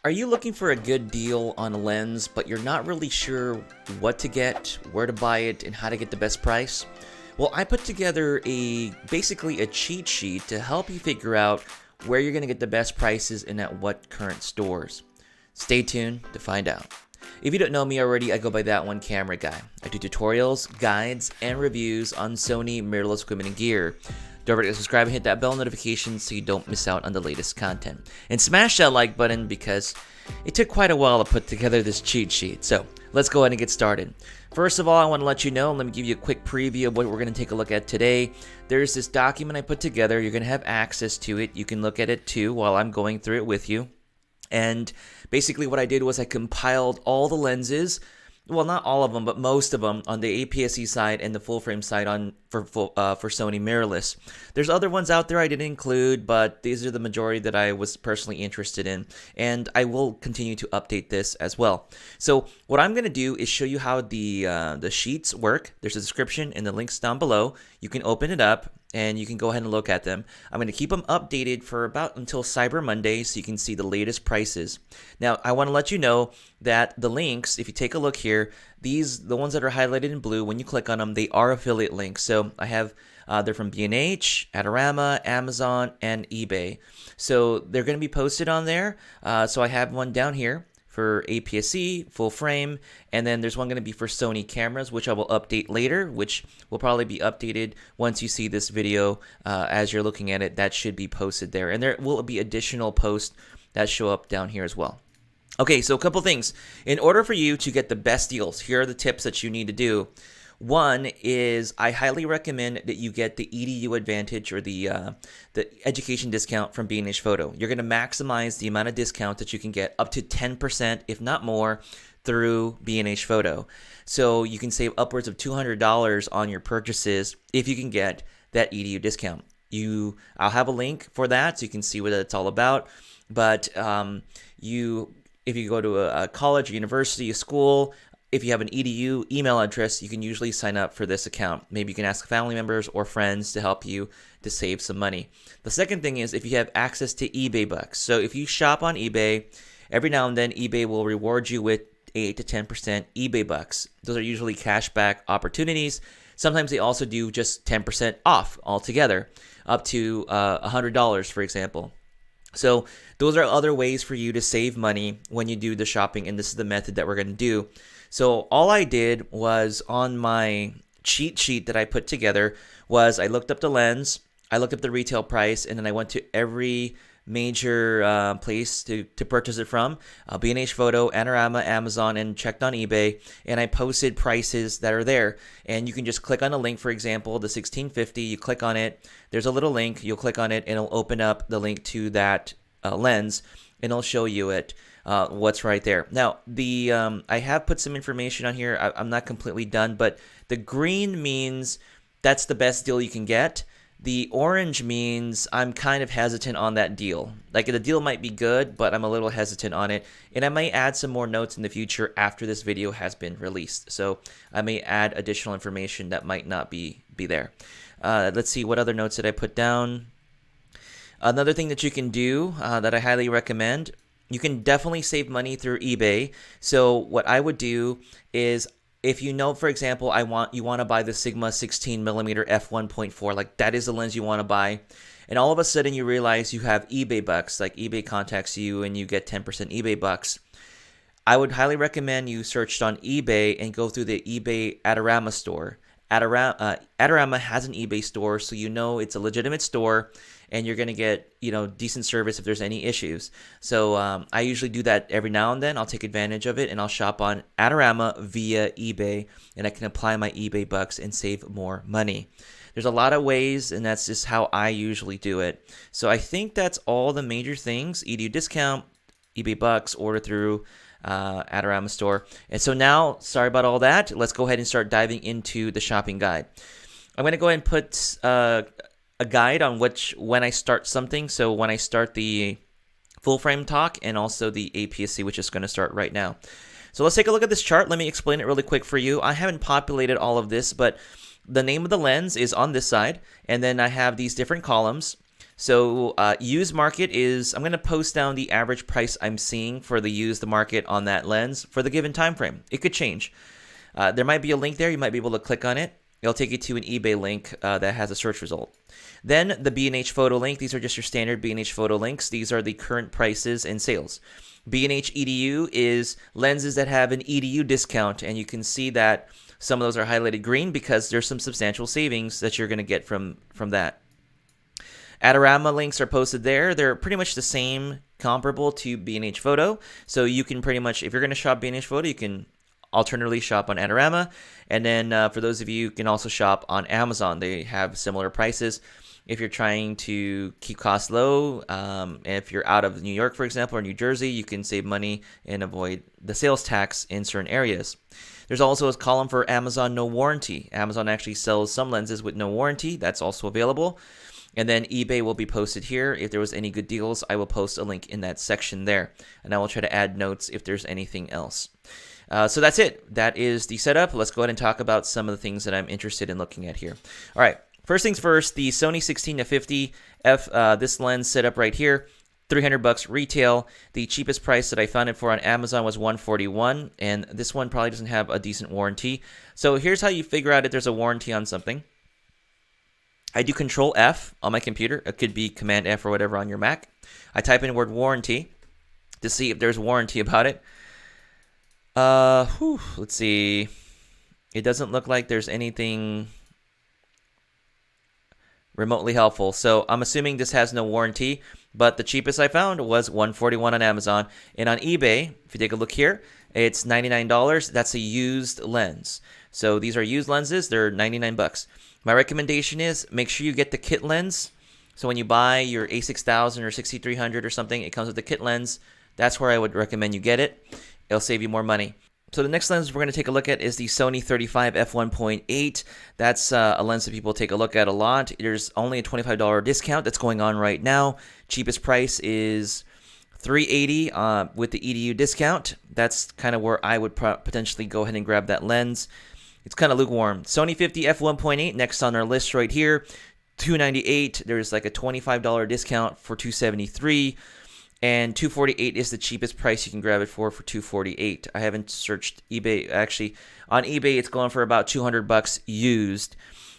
Are you looking for a good deal on a lens, but you're not really sure what to get, where to buy it, and how to get the best price? Well, I put together basically a cheat sheet to help you figure out where you're going to get the best prices and at what current stores. Stay tuned to find out. If you don't know me already, I go by That One Camera Guy. I do tutorials, guides, and reviews on Sony mirrorless equipment and gear. Don't forget to subscribe and hit that bell notification so you don't miss out on the latest content. And smash that like button because it took quite a while to put together this cheat sheet. So let's go ahead and get started. First of all, I want to let you know, let me give you a quick preview of what we're going to take a look at today. There's this document I put together. You're going to have access to it. You can look at it too while I'm going through it with you. And basically what I did was I compiled all the lenses, well, not all of them, but most of them on the APS-C side and the full-frame side for Sony mirrorless. There's other ones out there I didn't include, but these are the majority that I was personally interested in, and I will continue to update this as well. So what I'm going to do is show you how the sheets work. There's a description and the links down below. You can open it up and you can go ahead and look at them. I'm going to keep them updated for about until Cyber Monday so you can see the latest prices. Now, I want to let you know that the links, if you take a look here, the ones that are highlighted in blue, when you click on them, they are affiliate links. So I have, they're from B&H, Adorama, Amazon, and eBay. So they're going to be posted on there. So I have one down here for APS-C, full frame, and then there's one going to be for Sony cameras, which I will update later, which will probably be updated once you see this video. As you're looking at it, that should be posted there, and there will be additional posts that show up down here as well. Okay, so a couple things. In order for you to get the best deals, here are the tips that you need to do. One is I highly recommend that you get the EDU advantage or the education discount from B&H Photo. You're going to maximize the amount of discount that you can get up to 10%, if not more, through B&H Photo. So you can save upwards of $200 on your purchases if you can get that EDU discount. I'll have a link for that so you can see what it's all about. But if you go to a college, a university, a school, if you have an EDU email address, you can usually sign up for this account. Maybe you can ask family members or friends to help you to save some money. The second thing is if you have access to eBay bucks. So if you shop on eBay, every now and then eBay will reward you with 8 to 10% eBay bucks. Those are usually cashback opportunities. Sometimes they also do just 10% off altogether, up to $100, for example. So those are other ways for you to save money when you do the shopping, and this is the method that we're going to do. So all I did was on my cheat sheet that I put together was I looked up the lens, I looked up the retail price, and then I went to every major place to purchase it from, B&H Photo, Adorama, Amazon, and checked on eBay, and I posted prices that are there. And you can just click on the link, for example, the 1650, you click on it, there's a little link, you'll click on it, and it'll open up the link to that lens, and it'll show you it. What's right there. Now, I have put some information on here. I'm not completely done, but the green means that's the best deal you can get. The orange means I'm kind of hesitant on that deal. Like, the deal might be good, but I'm a little hesitant on it, and I may add some more notes in the future after this video has been released. So I may add additional information that might not be there. Let's see, what other notes did I put down? Another thing that you can do that I highly recommend, you can definitely save money through eBay. So what I would do is, if you know, for example, you want to buy the Sigma 16mm f1.4, like that is the lens you want to buy, and all of a sudden you realize you have eBay bucks, like eBay contacts you and you get 10% eBay bucks. I would highly recommend you search on eBay and go through the eBay Adorama store. Adorama has an eBay store, so you know it's a legitimate store, and you're going to get, decent service if there's any issues. So I usually do that every now and then. I'll take advantage of it, and I'll shop on Adorama via eBay, and I can apply my eBay bucks and save more money. There's a lot of ways, and that's just how I usually do it. So I think that's all the major things: EDU discount, eBay bucks, order through Adorama store. And so now, sorry about all that, let's go ahead and start diving into the shopping guide. I'm going to go ahead and put a guide on when I start something. So when I start the full frame talk and also the APS-C, which is going to start right now. So let's take a look at this chart. Let me explain it really quick for you. I haven't populated all of this, but the name of the lens is on this side, and then I have these different columns. So used market is, I'm going to post down the average price I'm seeing for the used market on that lens for the given time frame. It could change. There might be a link there. You might be able to click on it. It'll take you to an eBay link that has a search result. Then the B&H photo link. These are just your standard B&H photo links. These are the current prices and sales. B&H EDU is lenses that have an EDU discount, and you can see that some of those are highlighted green because there's some substantial savings that you're going to get from that. Adorama links are posted there. They're pretty much the same, comparable to B&H Photo. So you can pretty much, if you're going to shop B&H Photo, you can alternatively shop on Adorama. And then for those of you who can also shop on Amazon, they have similar prices. If you're trying to keep costs low, if you're out of New York, for example, or New Jersey, you can save money and avoid the sales tax in certain areas. There's also a column for Amazon no warranty. Amazon actually sells some lenses with no warranty. That's also available. And then eBay will be posted here. If there was any good deals, I will post a link in that section there. And I will try to add notes if there's anything else. So that's it. That is the setup. Let's go ahead and talk about some of the things that I'm interested in looking at here. All right. First things first, the Sony 16-50 f, this lens setup right here, $300 retail. The cheapest price that I found it for on Amazon was $141, and this one probably doesn't have a decent warranty. So here's how you figure out if there's a warranty on something. I do Control F on my computer. It could be Command F or whatever on your Mac. I type in the word warranty to see if there's warranty about it. Let's see. It doesn't look like there's anything remotely helpful. So I'm assuming this has no warranty, but the cheapest I found was $141 on Amazon. And on eBay, if you take a look here, it's $99. That's a used lens. So these are used lenses. They're $99. My recommendation is make sure you get the kit lens. So when you buy your A6000 or 6300 or something, it comes with the kit lens. That's where I would recommend you get it. It'll save you more money. So the next lens we're going to take a look at is the Sony 35 f1.8. That's a lens that people take a look at a lot. There's only a $25 discount that's going on right now. Cheapest price is $380 with the EDU discount. That's kind of where I would potentially go ahead and grab that lens. It's kind of lukewarm. Sony 50 f1.8 next on our list right here, $298. There's like a $25 discount for $273. And $248 is the cheapest price you can grab it for $248. I haven't searched eBay. Actually, on eBay, it's going for about $200 used.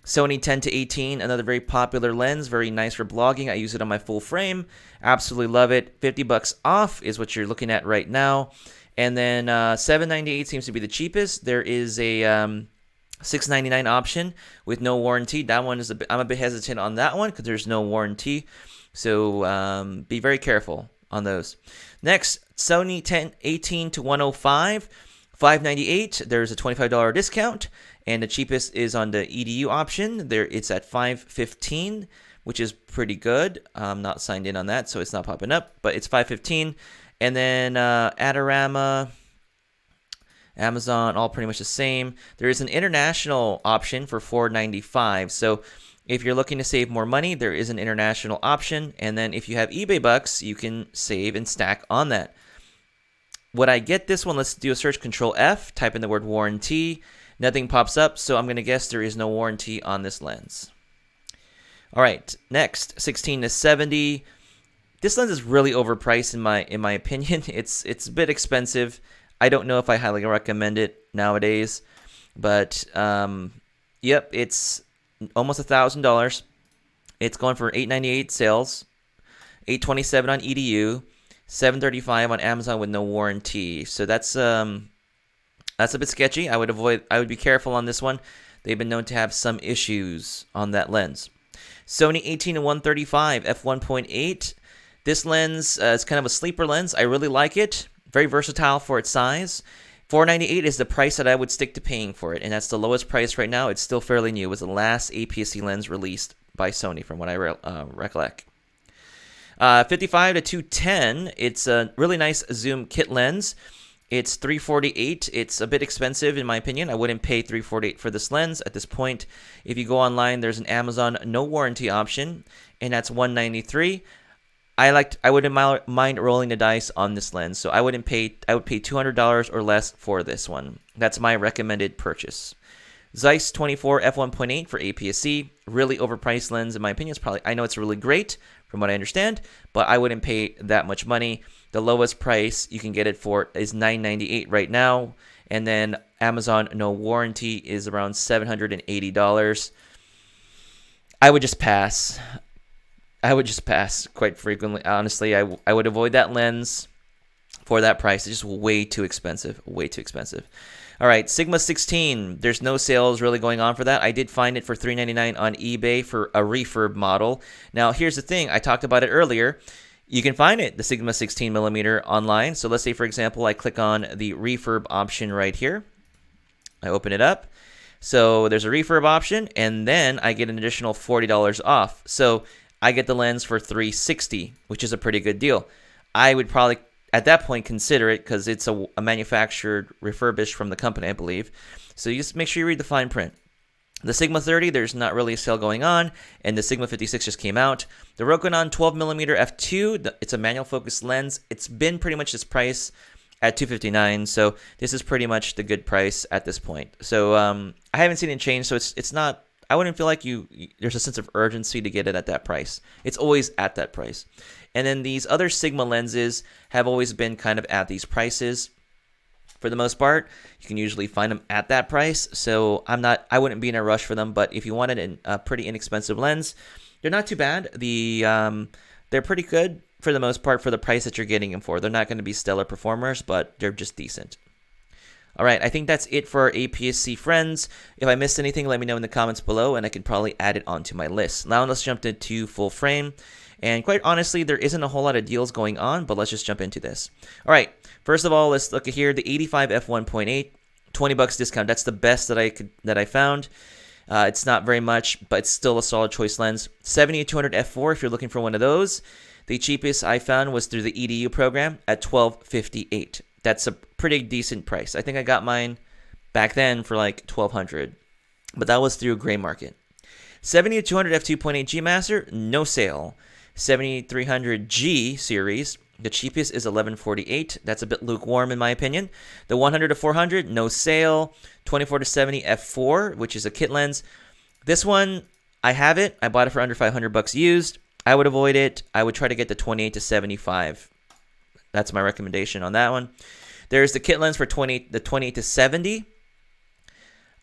Sony 10-18, another very popular lens, very nice for blogging. I use it on my full frame. Absolutely love it. $50 off is what you're looking at right now. And then $798 seems to be the cheapest. There is a $699 option with no warranty. That one is I'm a bit hesitant on that one because there's no warranty. So be very careful on those. Next, Sony 10-18 to 105, $598. There's a $25 discount, and the cheapest is on the EDU option. There, it's at $515, which is pretty good. I'm not signed in on that, so it's not popping up, but it's $515. And then Adorama, Amazon, all pretty much the same. There is an international option for $495. So if you're looking to save more money, there is an international option. And then if you have eBay bucks, you can save and stack on that. Would I get this one? Let's do a search, Control F, type in the word warranty. Nothing pops up, so I'm going to guess there is no warranty on this lens. All right, next, 16-70. This lens is really overpriced in my opinion. It's a bit expensive. I don't know if I highly recommend it nowadays, but yep, it's almost $1,000. It's going for $898 sales, $827 on EDU, $735 on Amazon with no warranty. So that's a bit sketchy. I would be careful on this one. They've been known to have some issues on that lens. Sony 18-135 f1.8. This lens is kind of a sleeper lens. I really like it. Very versatile for its size. $498 is the price that I would stick to paying for it, and that's the lowest price right now. It's still fairly new. It was the last APS-C lens released by Sony, from what I recollect. 55-210, it's a really nice zoom kit lens. It's $348. It's a bit expensive in my opinion. I wouldn't pay $348 for this lens at this point. If you go online, there's an Amazon no warranty option, and that's $193. I wouldn't mind rolling the dice on this lens, so I would pay $200 or less for this one. That's my recommended purchase. Zeiss 24 f1.8 for APS-C, really overpriced lens in my opinion. I know it's really great, from what I understand, but I wouldn't pay that much money. The lowest price you can get it for is $998 right now, and then Amazon no warranty is around $780. I would just pass. I would just pass quite frequently. Honestly, I would avoid that lens for that price. It's just way too expensive. Way too expensive. All right, Sigma 16. There's no sales really going on for that. I did find it for $399 on eBay for a refurb model. Now, here's the thing. I talked about it earlier. You can find it, the Sigma 16mm online. So let's say, for example, I click on the refurb option right here. I open it up. So there's a refurb option, and then I get an additional $40 off. So I get the lens for $360, which is a pretty good deal. I would probably, at that point, consider it because it's a manufactured, refurbished from the company, I believe. So you just make sure you read the fine print. The Sigma 30, there's not really a sale going on, and the Sigma 56 just came out. The Rokinon 12mm f2, it's a manual focus lens. It's been pretty much this price at $259, so this is pretty much the good price at this point. So I haven't seen it change, so it's not. I wouldn't feel like there's a sense of urgency to get it at that price. It's always at that price. And then these other Sigma lenses have always been kind of at these prices. For the most part, you can usually find them at that price. So I wouldn't be in a rush for them. But if you wanted a pretty inexpensive lens, they're not too bad. They're pretty good for the most part for the price that you're getting them for. They're not going to be stellar performers, but they're just decent. All right, I think that's it for our APS-C friends. If I missed anything, let me know in the comments below, and I can probably add it onto my list. Now let's jump into full frame. And quite honestly, there isn't a whole lot of deals going on, but let's just jump into this. All right, first of all, let's look at here. The 85 f1.8, $20 discount. That's the best that I found. It's not very much, but it's still a solid choice lens. 70-200 f4 if you're looking for one of those. The cheapest I found was through the EDU program at $1258. That's a pretty decent price. I think I got mine back then for like $1,200, but that was through a gray market. 70-200 f2.8 G Master, no sale. 7300 G series, the cheapest is $1148. That's a bit lukewarm in my opinion. The 100-400, no sale. 24-70 f4, which is a kit lens. This one, I have it. I bought it for under $500 used. I would avoid it. I would try to get the 28-75. That's my recommendation on that one. There's the kit lens for the 28-70.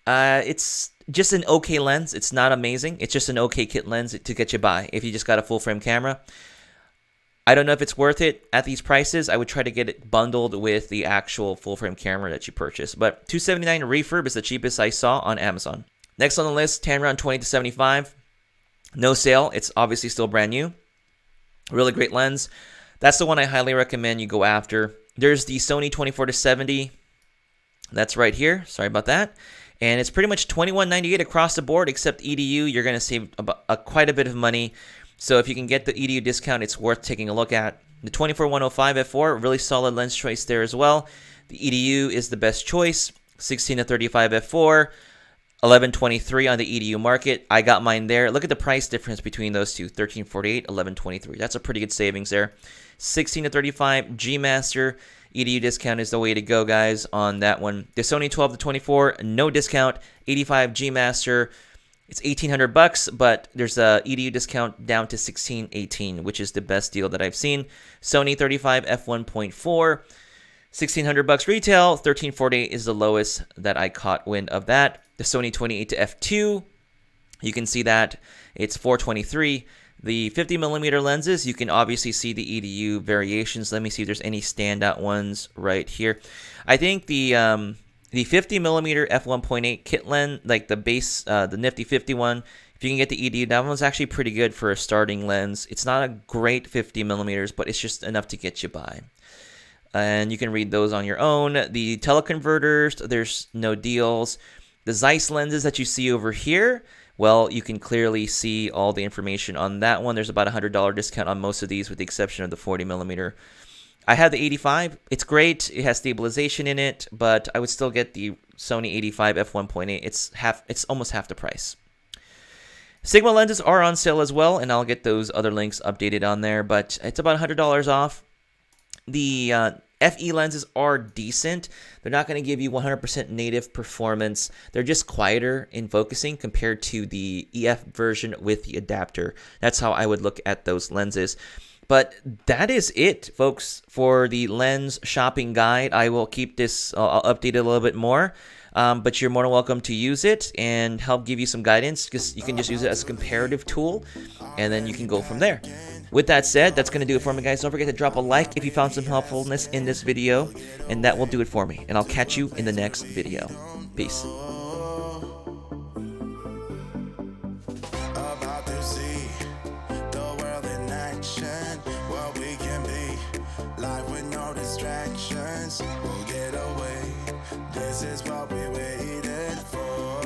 It's just an okay lens. It's not amazing. It's just an okay kit lens to get you by if you just got a full frame camera. I don't know if it's worth it at these prices. I would try to get it bundled with the actual full frame camera that you purchase. But $279 refurb is the cheapest I saw on Amazon. Next on the list, Tamron 20-75. No sale. It's obviously still brand new. Really great lens. That's the one I highly recommend you go after. There's the Sony 24-70. That's right here. Sorry about that. And it's pretty much $21.98 across the board, except EDU. You're going to save quite a bit of money. So if you can get the EDU discount, it's worth taking a look at. The 24-105 f4, really solid lens choice there as well. The EDU is the best choice. 16-35 f4. $11.23 on the EDU market. I got mine there. Look at the price difference between those two. $13.48, $11.23. That's a pretty good savings there. 16-35 G Master. EDU discount is the way to go, guys, on that one. The Sony 12-24, no discount. 85 G Master. It's $1,800, but there's a EDU discount down to $16.18, which is the best deal that I've seen. Sony 35 f1.4. $1,600 retail, $13.48 is the lowest that I caught wind of that. The Sony 28 to f2, you can see that it's $423. The 50mm lenses, you can obviously see the EDU variations. Let me see if there's any standout ones right here. I think the 50mm f1.8 kit lens, like the base, the nifty 51, if you can get the EDU, that one's actually pretty good for a starting lens. It's not a great 50mm, but it's just enough to get you by. And you can read those on your own. The teleconverters, there's no deals. The Zeiss lenses that you see over here, well, you can clearly see all the information on that one. There's about a $100 discount on most of these with the exception of the 40mm. I have the 85. It's great. It has stabilization in it, but I would still get the Sony 85 f1.8. It's almost half the price. Sigma lenses are on sale as well, and I'll get those other links updated on there, but it's about $100 off. The FE lenses are decent. They're not going to give you 100% native performance. They're just quieter in focusing compared to the EF version with the adapter. That's how I would look at those lenses. But that is it, folks, for the lens shopping guide. I will keep this, I'll update it a little bit more. But you're more than welcome to use it and help give you some guidance, because you can just use it as a comparative tool, and then you can go from there. With that said, that's going to do it for me, guys. Don't forget to drop a like if you found some helpfulness in this video, and that will do it for me. And I'll catch you in the next video. Peace. We'll get away. This is what we waited for.